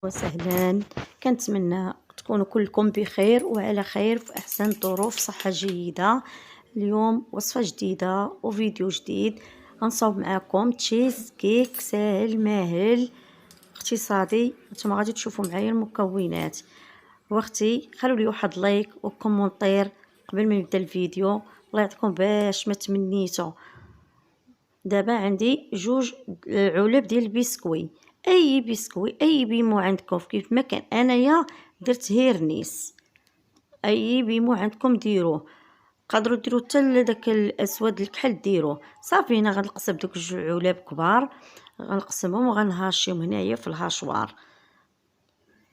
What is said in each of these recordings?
وسهلا. كنتمنى تكونوا كلكم بخير وعلى خير في احسن ظروف، صحه جيده. اليوم وصفه جديده وفيديو جديد غنصاوب معكم تشيز كيك ساهل ماهل اقتصادي. نتوما غادي تشوفوا معايا المكونات. واختي خلوا لي واحد لايك وكومونتير قبل ما نبدا الفيديو، الله يعطيكم باش ما تمنيتو. دابا عندي جوج علب ديال البسكوي، اي بسكوي اي بيمو عندكم كيف ما كان. انايا درت هيرنيس، اي بيمو عندكم ديروه، قادروا ديروا حتى داك الاسود الكحل ديروه. صافي انا غنقسم دوك جوج علب كبار، غنقسمهم وغنهاشيهم هنايا في الهاشوار.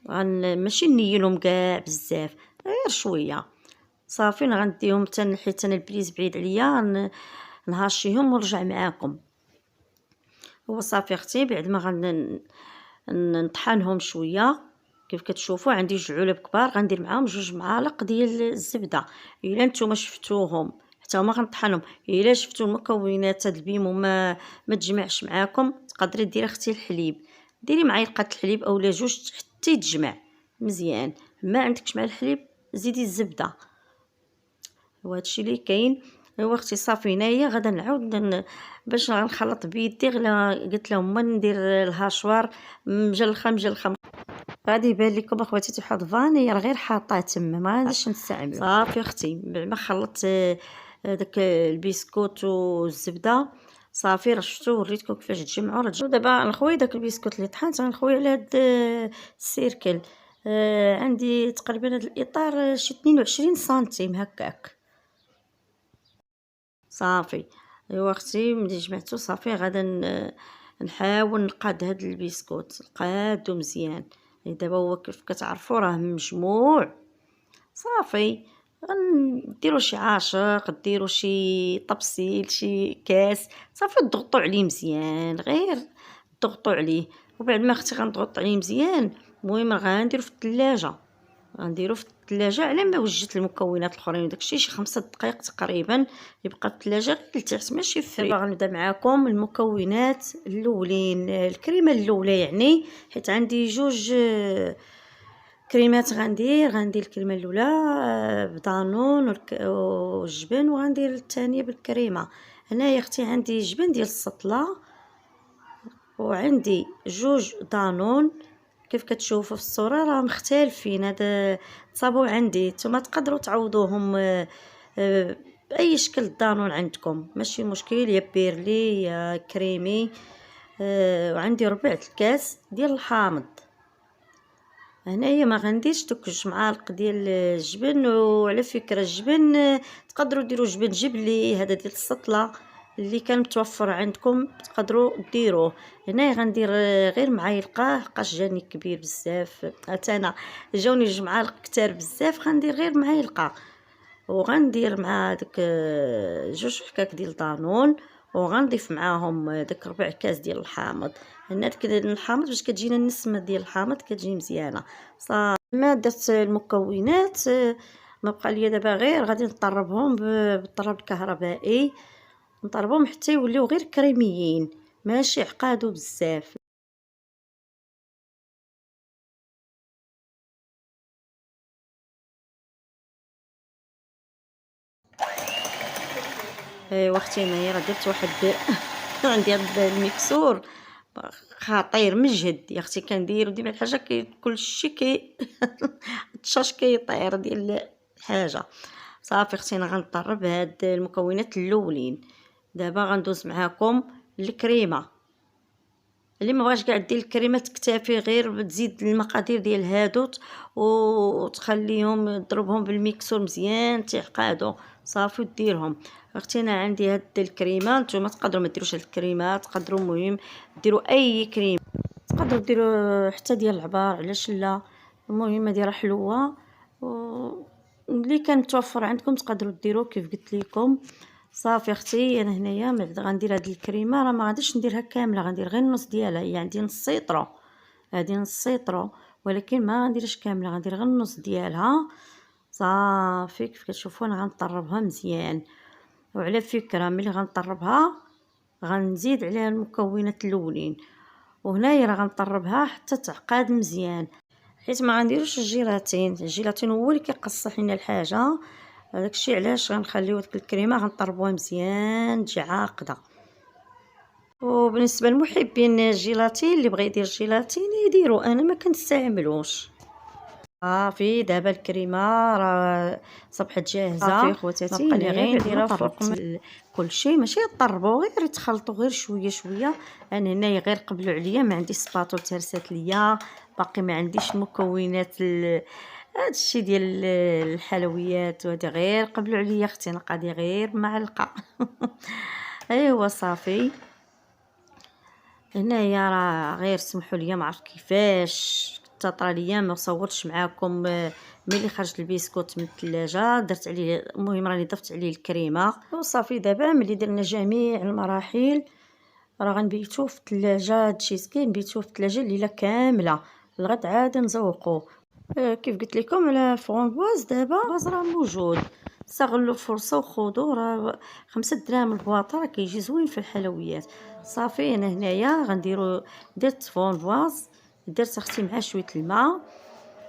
ماشي نيلهم كاع بزاف، غير شويه. صافي انا غنديهم حيت انا البليز بعيد عليا، نهاشيهم ونرجع معاكم. هو صافي اختي بعد ما نطحنهم شويه كيف كتشوفوا. عندي جوج علب كبار، غندير معاهم جوج معالق ديال الزبده. الا نتوما شفتوهم حتى هما غنطحنهم. الا شفتوا المكونات هاد البيمو ما تجمعش معاكم، تقدري ديري اختي الحليب، ديري معلقه الحليب اولا جوج حتى يتجمع مزيان. ما عندكش مع الحليب زيدي الزبده. وهادشي اللي كاين. ايوا اختي صافي هنايا غادا نعاود باش غنخلط بيدي. غلا قلت لهم ما ندير الهاشوار مجلخه. غادي يبان لكم اخواتي واحد فاني غير حاطاه تما، ما غاديش نستعملو. صافي اختي بعد ما خلطت داك البسكوت والزبده صافي رشفتو وريتكم كيفاش تجمعوا. دابا نخوي داك البسكوت اللي طحنت، غنخوي على هاد السيركل. عندي تقريبا هاد الاطار شي 22 سنتيم هكاك. صافي ايوا اختي ملي جمعتو صافي غادا نحاول نقاد هاد البسكوت، نقادو مزيان. دابا هو كيف كتعرفوا راه مجموع. صافي غنديروا شي عاشق، ديروا شي طبسيل، شي كاس، صافي تضغطوا عليه مزيان، غير تضغطوا عليه. وبعد ما اختي غنضغط عليه مزيان، المهم غنديرو في الثلاجه. غنديرو في الثلاجه على ما وجدت المكونات الاخرين وداكشي شي 5 دقائق تقريبا يبقى في الثلاجه لتحت ماشي فري. دابا غنبدا معكم المكونات الاولين. الكريمه الاولى يعني، حيت عندي جوج كريمات غندير الكريمه الاولى بدانون والجبن، وغندير الثانيه بالكريمه. هنايا اختي عندي جبن ديال السطله، وعندي جوج دانون كيف كتشوفوا في الصوره راه مختلفين. هذا تصابوا عندي، نتوما تقدروا تعوضوهم باي شكل دانون عندكم ماشي مشكل، يا بيرلي يا كريمي. وعندي ربع الكاس ديال الحامض. هنايا ما غنديرش دوك 2 معالق ديال الجبن. وعلى فكره الجبن تقدروا ديروا جبن جبلي هذا ديال السطله اللي كان متوفر عندكم تقدروا ديروه. هنايا غندير غير معلقه حقاش جاني كبير بزاف، حتى انا جاوني 2 معالق كتار بزاف، غندير غير معلقه. وغندير مع داك جوج حكاك ديال دانون، وغنضيف معاهم داك ربع كاس ديال الحامض. هنا داك الحامض باش كتجينا النسمه ديال الحامض كتجي مزيانه. صافي ما درت المكونات، ما بقى ليا دابا غير غادي نطربهم بالطرب الكهربائي، نطربهم حتى يوليو غير كريميين ماشي عقادو بزاف. ايوا اختي انايا راه درت واحد عندي هاد المكسور خطير مجهد يا اختي. كندير ديما الحاجه كلشي الطشاش كيطير ديال الحاجه. صافي اختي انا غنطرب هاد المكونات الاولين. دابا غندوز معاكم الكريمه. اللي ما بغاش كاع دير الكريمه تكتفي غير تزيد المقادير ديال هادو وتخليهم تضربهم بالميكسور مزيان تيعقادو. صافي وديرهم. اختي انا عندي هاد الكريمه، نتوما تقدروا ما ديروش هاد الكريمه، تقدروا المهم ديروا اي كريم، تقدروا ديروا حتى ديال العبار علاش لا. المهم دايره حلوه اللي كان متوفر عندكم تقدروا ديروه كيف قلت لكم. صافي اختي انا هنايا بعد غندير هاد الكريمه، راه ما غاديش نديرها كامله، غندير غير النص ديالها. هي عندي نص سيطرو، هادي نص سيطرو، ولكن ما غنديرش كامله، غندير غير النص ديالها. صافي كيف كتشوفوا انا غنطربها مزيان. وعلى فكره ملي غنطربها غنزيد عليها المكونات الاولين، وهنايا راه غنطربها حتى تعقاد مزيان، حيت ما غنديروش الجيلاتين هو اللي كيقصح لينا الحاجه. داكشي علاش غنخليو ديك الكريمه غنطربوها مزيان تجي عاقده. وبالنسبه للمحبين الجيلاتين اللي بغى يدير الجيلاتين يديروا، انا ما كنستعملوش. صافي دابا الكريمه راه صبحت جاهزه. صافي خواتاتي نبقى غير نديرها فوق كلشي، ماشي يطربوا غير يتخلطوا غير شويه شويه. انا هنايا غير قبلوا عليا، ما عنديش سباطول تهرست ليا، باقي ما عنديش مكونات هادشي ديال الحلويات وهذا، غير قبلوا عليا اختي نقادي غير معلقه. ايوا صافي هنايا راه غير سمحوا لي ما عرفت كيفاش طرا ليا ما صورتش معاكم ملي خرج البسكوت من الثلاجه، درت عليه المهم راني ضفت عليه الكريمه وصافي. دابا ملي درنا جميع المراحل راه غنبيتو في الثلاجه. هادشي سكين نبيتوه في الثلاجه الليله كامله لغد عاد نزوقوه. كيف قلت لكم على فرونبواز، دابا راه موجود، استغلوا الفرصه وخذوا، راه 5 دراهم البواطه، راه كيجي زوين في الحلويات. صافي انا هنايا غنديروا، درت فرونبواز، درت اختي مع شويه الماء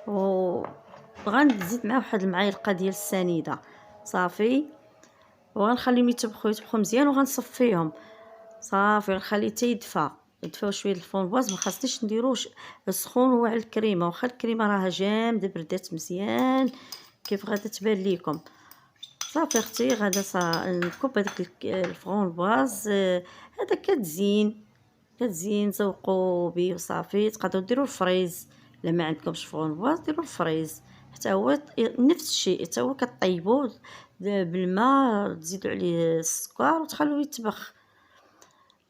وغنزيد مع واحد المعلقه ديال السنيده. صافي وغنخليهم يطبخوا مزيان وغنصفيهم. صافي غنخليه حتى يدفاو شويه الفرونبواز، ما خاصنيش نديروش سخون واعر الكريمه، واخا الكريمه راها جامده بردات مزيان كيف غادا تبان ليكم. صافي اختي غادا نكب هذاك الفرونبواز، هذا كتزين زوقوا به وصافي. تقدروا ديروا الفريز الا ما عندكمش فرونبواز، ديروا الفريز حتى هو نفس الشيء، حتى هو كطيبوه بالماء، تزيدوا عليه السكر وتخلوه يطبخ.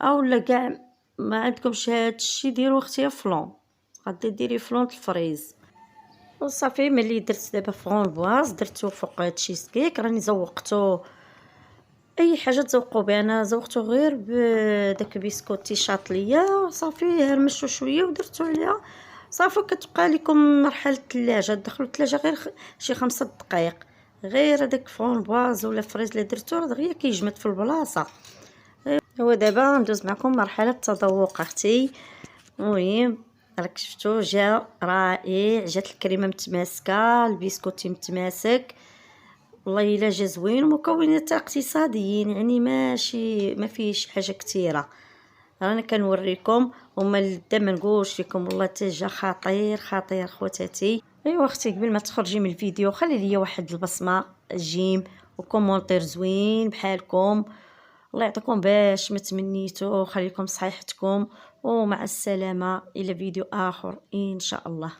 اولا كاع ما عندكمش هادشي ديروا اختي فلون، غادي ديري فلون الفريز وصافي. ملي درت دابا فرونبواز درتو فوق هادشي كيك، راني زوقتو اي حاجه تزوقوا بها. انا زوقتو غير بداك بسكوتي شاطليه، صافي هرمشو شويه ودرتو عليها صافي. كتبقى لكم مرحله الثلاجه، دخلوا الثلاجه غير شي 5 دقائق. غير هذاك فرونبواز ولا فريز اللي درتو راه دغيا كيجمد في البلاصه. هو دابا ندوز معكم مرحله التذوق اختي. المهم راك شفتوا جا رائع، جات الكريمه متماسكه، البسكوتي متماسك، والله الا جا زوين. ومكونات اقتصاديين يعني ماشي ما فيش حاجه كثيره، رانا كنوريكم. وما لدا ما نقولش لكم والله حتى جا خطير خواتاتي. ايوا اختي قبل ما تخرجي من الفيديو خلي لي واحد البصمه جيم وكومونتير زوين بحالكم، الله يعطيكم باش ما تمنيتو، خليكم صحيحتكم، ومع السلامه الى فيديو اخر ان شاء الله.